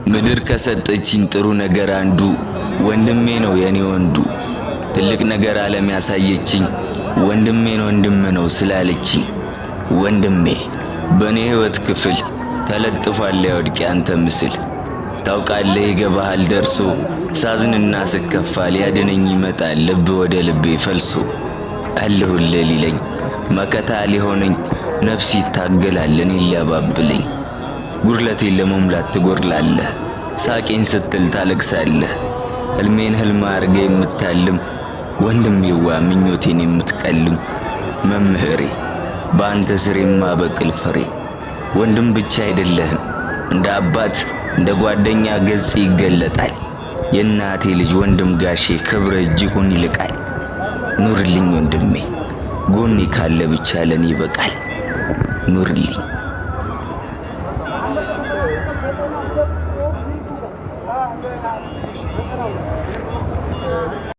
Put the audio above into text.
ምድር ከሰጠችኝ ጥሩ ነገር አንዱ ወንድሜ ነው የኔ ወንዱ። ትልቅ ነገር ዓለም ያሳየችኝ ወንድሜን ወንድም ነው ስላለችኝ ወንድሜ በኔ ህይወት ክፍል ተለጥፏል ያወድቅ ያንተ ምስል። ታውቃለህ ይገባሃል ደርሶ ሳዝንና ስከፋ ሊያድነኝ ይመጣል ልብ ወደ ልቤ ፈልሶ። አለሁልህ ሊለኝ መከታ ሊሆነኝ ነፍስ ይታገላል እኔን ሊያባብለኝ። ጉድለቴን ለመሙላት ትጎድላለህ ሳቄን ስትል ታለቅሳለህ። ህልሜን ህልም አድርገህ የምታልም ወንድሜዋ ምኞቴን የምትቀልም መምህሬ በአንተ ስር የማበቅል ፍሬ። ወንድም ብቻ አይደለህም እንደ አባት እንደ ጓደኛ ገጽ ይገለጣል። የእናቴ ልጅ ወንድም ጋሼ ክብር እጅጉን ይልቃል። ኑርልኝ ወንድሜ ጎኔ ካለ ብቻ ለኔ ይበቃል። ኑርልኝ።